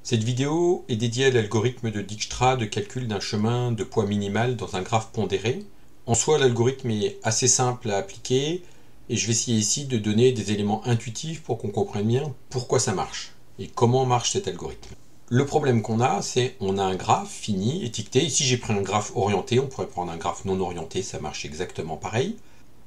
Cette vidéo est dédiée à l'algorithme de Dijkstra de calcul d'un chemin de poids minimal dans un graphe pondéré. En soi, l'algorithme est assez simple à appliquer et je vais essayer ici de donner des éléments intuitifs pour qu'on comprenne bien pourquoi ça marche et comment marche cet algorithme. Le problème qu'on a, c'est qu'on a un graphe fini, étiqueté. Ici, j'ai pris un graphe orienté, on pourrait prendre un graphe non orienté, ça marche exactement pareil,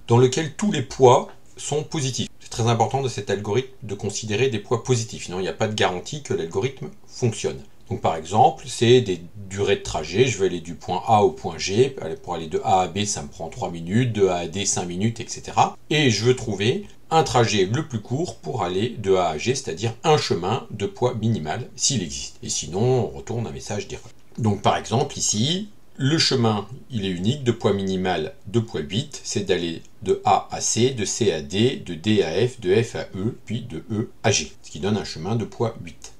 dans lequel tous les poids sont positifs. C'est très important de cet algorithme de considérer des poids positifs, sinon il n'y a pas de garantie que l'algorithme fonctionne. Donc par exemple, c'est des durées de trajet, je vais aller du point A au point G, pour aller de A à B ça me prend 3 minutes, de A à D 5 minutes, etc. Et je veux trouver un trajet le plus court pour aller de A à G, c'est-à-dire un chemin de poids minimal, s'il existe. Et sinon, on retourne un message d'erreur. Donc par exemple ici, le chemin, il est unique, de poids minimal de poids 8, c'est d'aller de A à C, de C à D, de D à F, de F à E, puis de E à G, ce qui donne un chemin de poids 8.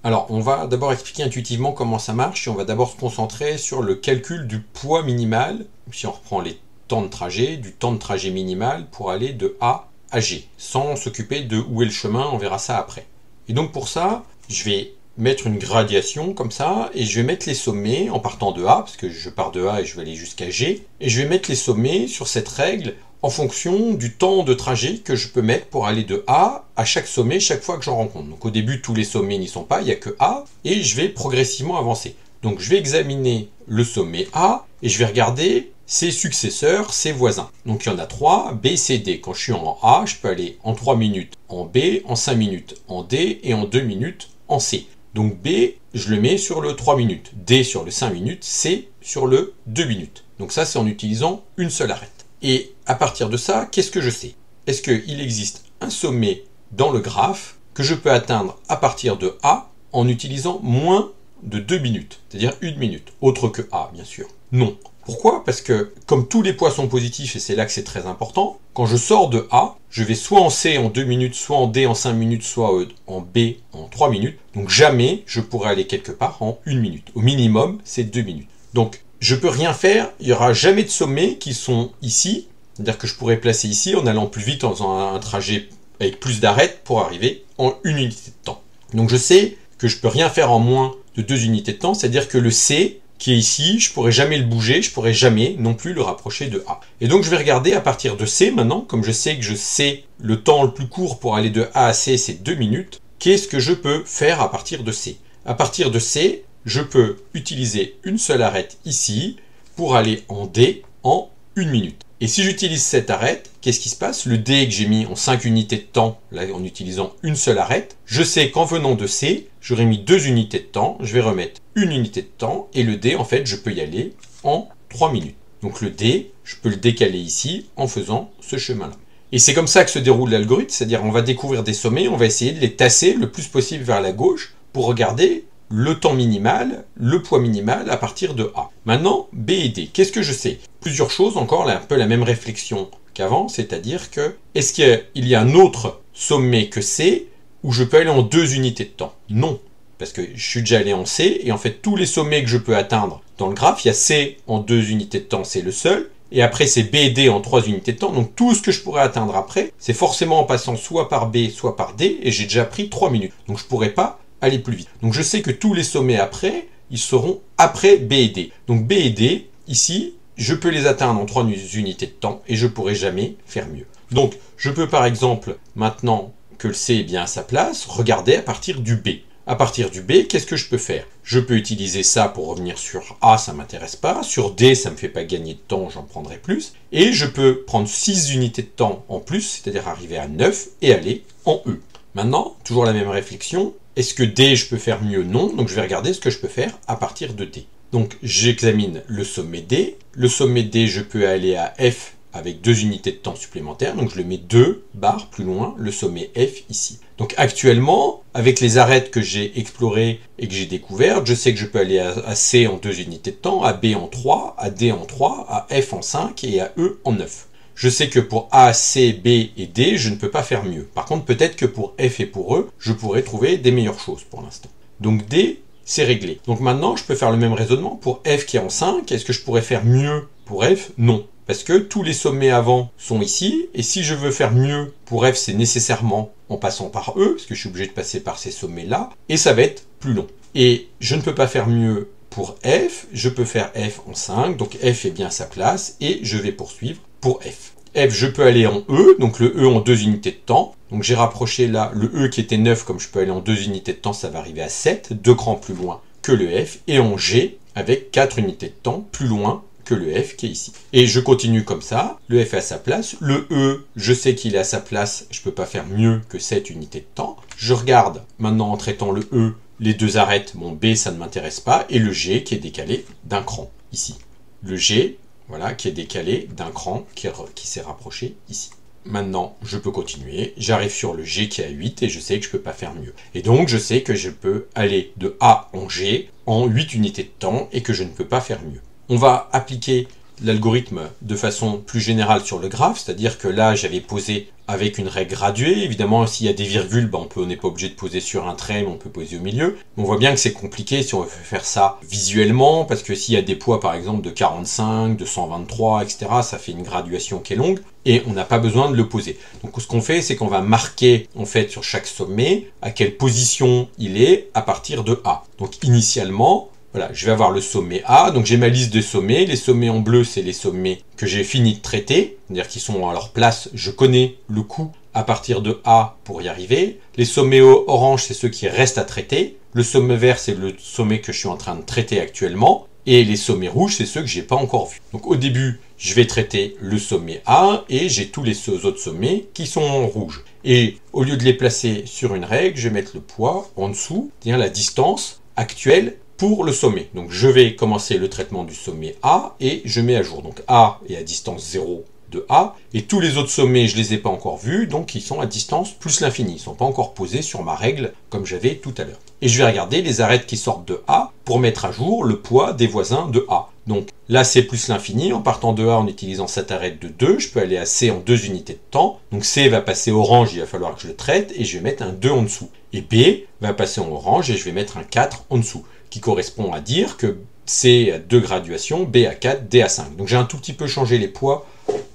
Alors, on va d'abord expliquer intuitivement comment ça marche, et on va d'abord se concentrer sur le calcul du poids minimal, si on reprend les temps de trajet, du temps de trajet minimal pour aller de A à G, sans s'occuper de où est le chemin, on verra ça après. Et donc pour ça, je vais mettre une gradation comme ça, et je vais mettre les sommets en partant de A, parce que je pars de A et je vais aller jusqu'à G, et je vais mettre les sommets sur cette règle en fonction du temps de trajet que je peux mettre pour aller de A à chaque sommet chaque fois que j'en rencontre. Donc au début, tous les sommets n'y sont pas, il n'y a que A, et je vais progressivement avancer. Donc je vais examiner le sommet A, et je vais regarder ses successeurs, ses voisins. Donc il y en a 3, B, C, D. Quand je suis en A, je peux aller en 3 minutes en B, en 5 minutes en D, et en 2 minutes en C. Donc B, je le mets sur le 3 minutes, D sur le 5 minutes, C sur le 2 minutes. Donc ça, c'est en utilisant une seule arête. Et à partir de ça, qu'est-ce que je sais? Est-ce qu'il existe un sommet dans le graphe que je peux atteindre à partir de A en utilisant moins de 2 minutes, c'est-à-dire 1 minute, autre que A, bien sûr? Non. Pourquoi? Parce que, comme tous les poids sont positifs, et c'est là que c'est très important, quand je sors de A, je vais soit en C en 2 minutes, soit en D en 5 minutes, soit en B en 3 minutes. Donc jamais je pourrai aller quelque part en 1 minute. Au minimum, c'est 2 minutes. Donc, je peux rien faire, il n'y aura jamais de sommets qui sont ici, c'est-à-dire que je pourrais placer ici en allant plus vite, en faisant un trajet avec plus d'arêtes pour arriver en 1 unité de temps. Donc je sais que je peux rien faire en moins de 2 unités de temps, c'est-à-dire que le C qui est ici, je pourrais jamais le bouger, je pourrais jamais non plus le rapprocher de A. Et donc je vais regarder à partir de C maintenant, comme je sais que je sais le temps le plus court pour aller de A à C, c'est 2 minutes, qu'est-ce que je peux faire à partir de C? À partir de C, je peux utiliser une seule arête ici pour aller en D en 1 minute. Et si j'utilise cette arête, qu'est-ce qui se passe? Le D que j'ai mis en 5 unités de temps, là en utilisant une seule arête, je sais qu'en venant de C, j'aurais mis 2 unités de temps, je vais remettre 1 unité de temps, et le D, en fait, je peux y aller en 3 minutes. Donc le D, je peux le décaler ici en faisant ce chemin-là. Et c'est comme ça que se déroule l'algorithme, c'est-à-dire on va découvrir des sommets, on va essayer de les tasser le plus possible vers la gauche pour regarder le temps minimal, le poids minimal à partir de A. Maintenant, B et D, qu'est-ce que je sais? Plusieurs choses, encore un peu la même réflexion qu'avant, c'est-à-dire que, est-ce qu'il y a un autre sommet que C où je peux aller en 2 unités de temps? Non, parce que je suis déjà allé en C, et en fait tous les sommets que je peux atteindre dans le graphe, il y a C en 2 unités de temps, c'est le seul, et après c'est B et D en 3 unités de temps, donc tout ce que je pourrais atteindre après, c'est forcément en passant soit par B, soit par D, et j'ai déjà pris 3 minutes, donc je pourrais pas aller plus vite. Donc je sais que tous les sommets après, ils seront après B et D. Donc B et D, ici, je peux les atteindre en 3 unités de temps et je pourrai jamais faire mieux. Donc je peux par exemple, maintenant que le C est bien à sa place, regarder à partir du B. À partir du B, qu'est-ce que je peux faire? Je peux utiliser ça pour revenir sur A, ça ne m'intéresse pas. Sur D, ça ne me fait pas gagner de temps, j'en prendrai plus. Et je peux prendre 6 unités de temps en plus, c'est-à-dire arriver à 9 et aller en E. Maintenant, toujours la même réflexion. Est-ce que D, je peux faire mieux? Non. Donc je vais regarder ce que je peux faire à partir de D. Donc j'examine le sommet D. Le sommet D, je peux aller à F avec 2 unités de temps supplémentaires. Donc je le mets 2 barres plus loin, le sommet F ici. Donc actuellement, avec les arêtes que j'ai explorées et que j'ai découvertes, je sais que je peux aller à C en 2 unités de temps, à B en 3, à D en 3, à F en 5 et à E en 9. Je sais que pour A, C, B et D, je ne peux pas faire mieux. Par contre, peut-être que pour F et pour E, je pourrais trouver des meilleures choses pour l'instant. Donc D, c'est réglé. Donc maintenant, je peux faire le même raisonnement pour F qui est en 5. Est-ce que je pourrais faire mieux pour F? Non. Parce que tous les sommets avant sont ici, et si je veux faire mieux pour F, c'est nécessairement en passant par E, parce que je suis obligé de passer par ces sommets-là, et ça va être plus long. Et je ne peux pas faire mieux pour f, je peux faire f en 5, donc f est bien à sa place, et je vais poursuivre pour f. F, je peux aller en E, donc le E en 2 unités de temps. Donc j'ai rapproché là le E qui était 9, comme je peux aller en 2 unités de temps, ça va arriver à 7, 2 crans plus loin que le F, et en G, avec 4 unités de temps, plus loin que le F qui est ici. Et je continue comme ça, le F est à sa place, le E, je sais qu'il est à sa place, je ne peux pas faire mieux que 7 unités de temps. Je regarde, maintenant en traitant le E, les deux arêtes, mon B ça ne m'intéresse pas, et le G qui est décalé d'un cran, ici. Le G, voilà, qui est décalé d'un cran qui s'est rapproché ici. Maintenant, je peux continuer. J'arrive sur le G qui est à 8 et je sais que je ne peux pas faire mieux. Et donc, je sais que je peux aller de A en G en 8 unités de temps et que je ne peux pas faire mieux. On va appliquer l'algorithme de façon plus générale sur le graphe, c'est-à-dire que là, j'avais posé avec une règle graduée. Évidemment, s'il y a des virgules, on n'est pas obligé de poser sur un trait, mais on peut poser au milieu. On voit bien que c'est compliqué si on veut faire ça visuellement, parce que s'il y a des poids, par exemple, de 45, de 123, etc., ça fait une graduation qui est longue, et on n'a pas besoin de le poser. Donc, ce qu'on fait, c'est qu'on va marquer, en fait, sur chaque sommet, à quelle position il est à partir de A. Donc, initialement, voilà, je vais avoir le sommet A, donc j'ai ma liste de sommets. Les sommets en bleu, c'est les sommets que j'ai fini de traiter, c'est-à-dire qu'ils sont à leur place, je connais le coût à partir de A pour y arriver. Les sommets orange, c'est ceux qui restent à traiter. Le sommet vert, c'est le sommet que je suis en train de traiter actuellement. Et les sommets rouges, c'est ceux que j'ai pas encore vus. Donc au début, je vais traiter le sommet A et j'ai tous les autres sommets qui sont en rouge. Et au lieu de les placer sur une règle, je vais mettre le poids en dessous, c'est-à-dire la distance actuelle pour le sommet. Donc je vais commencer le traitement du sommet A et je mets à jour. Donc A est à distance 0 de A et tous les autres sommets je les ai pas encore vus, donc ils sont à distance plus l'infini. Ils ne sont pas encore posés sur ma règle comme j'avais tout à l'heure. Et je vais regarder les arêtes qui sortent de A pour mettre à jour le poids des voisins de A. Donc là c'est plus l'infini, en partant de A en utilisant cette arête de 2, je peux aller à C en 2 unités de temps. Donc C va passer orange, il va falloir que je le traite et je vais mettre un 2 en dessous. Et B va passer en orange et je vais mettre un 4 en dessous, qui correspond à dire que C a 2 graduations, B a 4, D a 5. Donc j'ai un tout petit peu changé les poids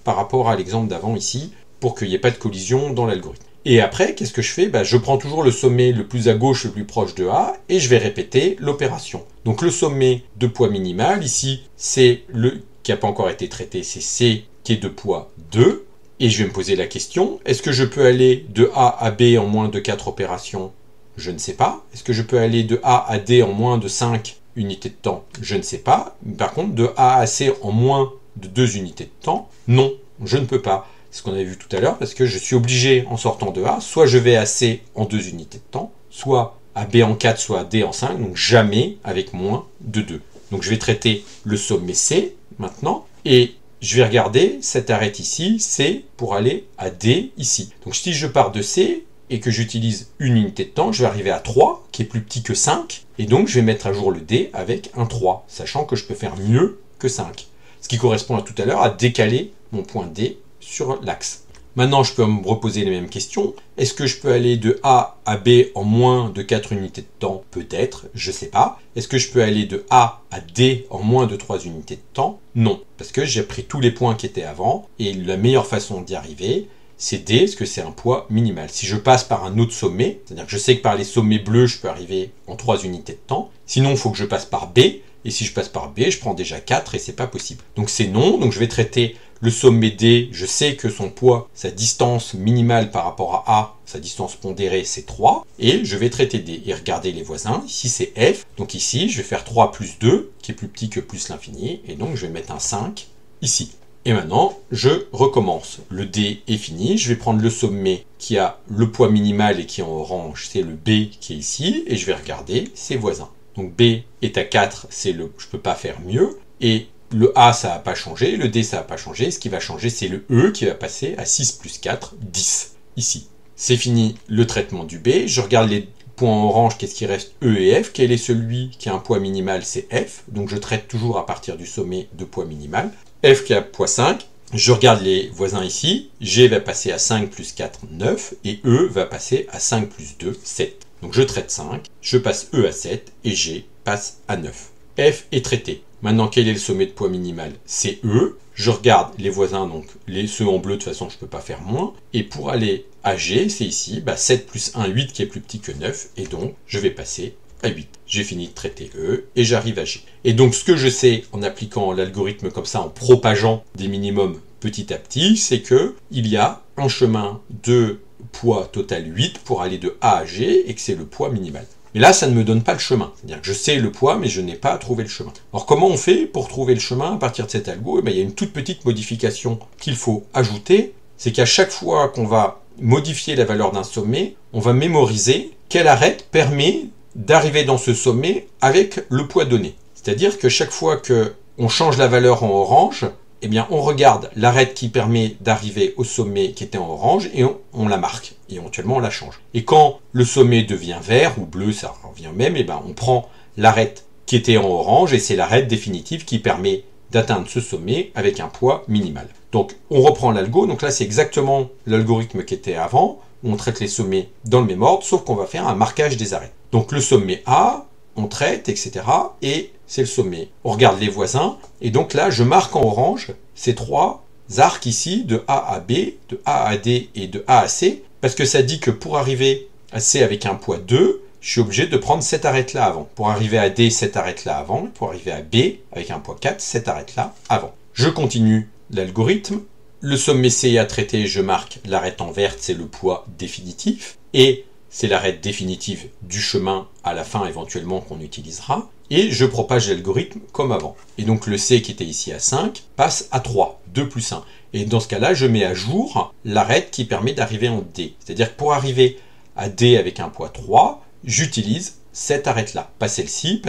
par rapport à l'exemple d'avant ici, pour qu'il n'y ait pas de collision dans l'algorithme. Et après, qu'est-ce que je fais? Je prends toujours le sommet le plus à gauche, le plus proche de A, et je vais répéter l'opération. Donc le sommet de poids minimal, ici, c'est le qui n'a pas encore été traité, c'est C qui est de poids 2. Et je vais me poser la question, est-ce que je peux aller de A à B en moins de 4 opérations? Je ne sais pas. Est-ce que je peux aller de A à D en moins de 5 unités de temps? Je ne sais pas. Par contre, de A à C en moins de 2 unités de temps? Non, je ne peux pas. C'est ce qu'on avait vu tout à l'heure, parce que je suis obligé, en sortant de A, soit je vais à C en 2 unités de temps, soit à B en 4, soit à D en 5, donc jamais avec moins de 2. Donc je vais traiter le sommet C, maintenant, et je vais regarder cette arête ici, C, pour aller à D ici. Donc si je pars de C, et que j'utilise une unité de temps, je vais arriver à 3, qui est plus petit que 5, et donc je vais mettre à jour le D avec un 3, sachant que je peux faire mieux que 5. Ce qui correspond à tout à l'heure à décaler mon point D sur l'axe. Maintenant, je peux me reposer les mêmes questions. Est-ce que je peux aller de A à B en moins de 4 unités de temps? Peut-être, je ne sais pas. Est-ce que je peux aller de A à D en moins de 3 unités de temps? Non, parce que j'ai pris tous les points qui étaient avant, et la meilleure façon d'y arriver, c'est D, parce que c'est un poids minimal. Si je passe par un autre sommet, c'est-à-dire que je sais que par les sommets bleus, je peux arriver en 3 unités de temps. Sinon, il faut que je passe par B, et si je passe par B, je prends déjà 4, et c'est pas possible. Donc c'est non, donc je vais traiter le sommet D, je sais que son poids, sa distance minimale par rapport à A, sa distance pondérée, c'est 3, et je vais traiter D. Et regarder les voisins, ici c'est F, donc ici je vais faire 3 plus 2, qui est plus petit que plus l'infini, et donc je vais mettre un 5 ici. Et maintenant, je recommence. Le D est fini, je vais prendre le sommet qui a le poids minimal et qui est en orange, c'est le B qui est ici, et je vais regarder ses voisins. Donc B est à 4, c'est le je peux pas faire mieux, et le A ça n'a pas changé, le D ça n'a pas changé, ce qui va changer c'est le E qui va passer à 6 plus 4, 10, ici. C'est fini le traitement du B, je regarde les points en orange, qu'est-ce qui reste? E et F, quel est celui qui a un poids minimal? C'est F, donc je traite toujours à partir du sommet de poids minimal. F qui a poids 5, je regarde les voisins ici, G va passer à 5 plus 4, 9, et E va passer à 5 plus 2, 7. Donc je traite 5, je passe E à 7, et G passe à 9. F est traité. Maintenant, quel est le sommet de poids minimal? C'est E. Je regarde les voisins, donc ceux en bleu, de toute façon, je ne peux pas faire moins. Et pour aller à G, c'est ici, 7 plus 1, 8, qui est plus petit que 9. Et donc, je vais passer à 8. J'ai fini de traiter E et j'arrive à G. Et donc ce que je sais en appliquant l'algorithme comme ça, en propageant des minimums petit à petit, c'est que il y a un chemin de poids total 8 pour aller de A à G et que c'est le poids minimal. Mais là, ça ne me donne pas le chemin. C'est-à-dire que je sais le poids, mais je n'ai pas trouvé le chemin. Alors comment on fait pour trouver le chemin à partir de cet algo? Il y a une toute petite modification qu'il faut ajouter. C'est qu'à chaque fois qu'on va modifier la valeur d'un sommet, on va mémoriser quelle arête permet d'arriver dans ce sommet avec le poids donné. C'est-à-dire que chaque fois qu'on change la valeur en orange, eh bien, on regarde l'arête qui permet d'arriver au sommet qui était en orange et on la marque. Et éventuellement, on la change. Et quand le sommet devient vert ou bleu, ça revient même, eh bien, on prend l'arête qui était en orange et c'est l'arête définitive qui permet d'atteindre ce sommet avec un poids minimal. Donc, on reprend l'algo. Donc là, c'est exactement l'algorithme qui était avant. On traite les sommets dans le même ordre, sauf qu'on va faire un marquage des arêtes. Donc, le sommet A, on traite, etc. Et c'est le sommet. On regarde les voisins. Et donc là, je marque en orange ces trois arcs ici, de A à B, de A à D et de A à C, parce que ça dit que pour arriver à C avec un poids 2, je suis obligé de prendre cette arête-là avant. Pour arriver à D, cette arête-là avant. Pour arriver à B, avec un poids 4, cette arête-là avant. Je continue l'algorithme. Le sommet C à traiter, je marque l'arête en verte, c'est le poids définitif. Et c'est l'arête définitive du chemin à la fin éventuellement qu'on utilisera. Et je propage l'algorithme comme avant. Et donc le C qui était ici à 5 passe à 3, 2 plus 1. Et dans ce cas-là, je mets à jour l'arête qui permet d'arriver en D. C'est-à-dire que pour arriver à D avec un poids 3, j'utilise cette arête-là. Pas celle-ci,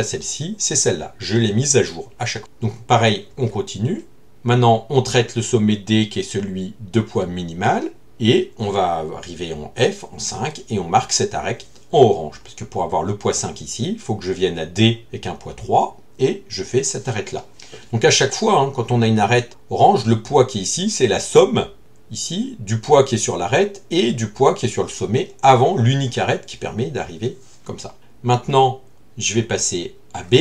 c'est celle-là. Je l'ai mise à jour à chaque fois. Donc pareil, on continue. Maintenant, on traite le sommet D qui est celui de poids minimal. Et on va arriver en F, en 5, et on marque cette arête en orange. Parce que pour avoir le poids 5 ici, il faut que je vienne à D avec un poids 3, et je fais cette arête-là. Donc à chaque fois, quand on a une arête orange, le poids qui est ici, c'est la somme, ici, du poids qui est sur l'arête et du poids qui est sur le sommet avant l'unique arête qui permet d'arriver comme ça. Maintenant, je vais passer à B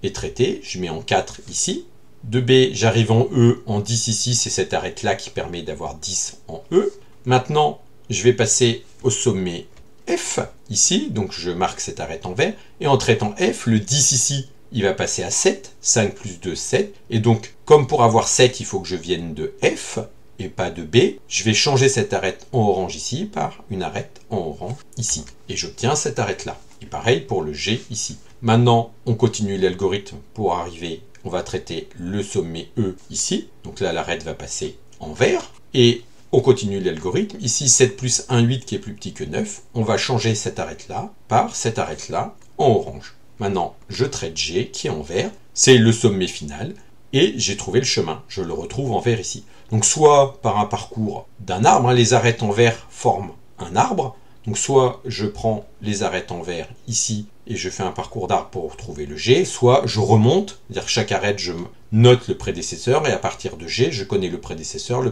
et traiter. Je mets en 4 ici. De B, j'arrive en E, en 10 ici, c'est cette arête-là qui permet d'avoir 10 en E. Maintenant, je vais passer au sommet F, ici, donc je marque cette arête en vert, et en traitant F, le 10 ici, il va passer à 7, 5 plus 2, 7, et donc, comme pour avoir 7, il faut que je vienne de F, et pas de B, je vais changer cette arête en orange ici, par une arête en orange ici, et j'obtiens cette arête-là. Et pareil pour le G ici. Maintenant, on continue l'algorithme pour arriver, on va traiter le sommet E ici, donc là, l'arête va passer en vert, et on continue l'algorithme. Ici, 7 plus 1, 8 qui est plus petit que 9. On va changer cette arête-là par cette arête-là en orange. Maintenant, je traite G qui est en vert. C'est le sommet final. Et j'ai trouvé le chemin. Je le retrouve en vert ici. Donc soit par un parcours d'un arbre. Les arêtes en vert forment un arbre. Donc soit je prends les arêtes en vert ici et je fais un parcours d'arbre pour retrouver le G. Soit je remonte. C'est-à-dire que chaque arête, je note le prédécesseur et à partir de G, je connais le prédécesseur,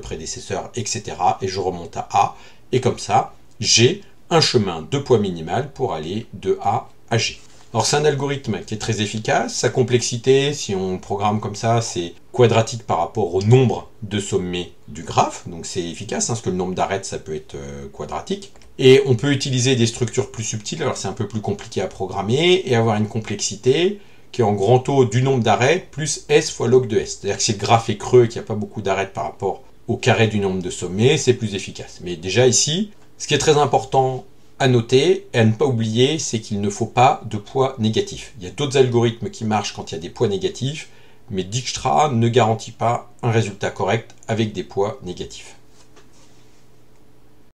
etc. Et je remonte à A. Et comme ça, j'ai un chemin de poids minimal pour aller de A à G. Alors c'est un algorithme qui est très efficace. Sa complexité, si on programme comme ça, c'est quadratique par rapport au nombre de sommets du graphe. Donc c'est efficace, parce que le nombre d'arêtes, ça peut être quadratique. Et on peut utiliser des structures plus subtiles. Alors c'est un peu plus compliqué à programmer et avoir une complexité qui est en grand O du nombre d'arêtes plus S fois log de S. C'est-à-dire que si le graphe est creux et qu'il n'y a pas beaucoup d'arêtes par rapport au carré du nombre de sommets, c'est plus efficace. Mais déjà ici, ce qui est très important à noter et à ne pas oublier, c'est qu'il ne faut pas de poids négatif. Il y a d'autres algorithmes qui marchent quand il y a des poids négatifs, mais Dijkstra ne garantit pas un résultat correct avec des poids négatifs.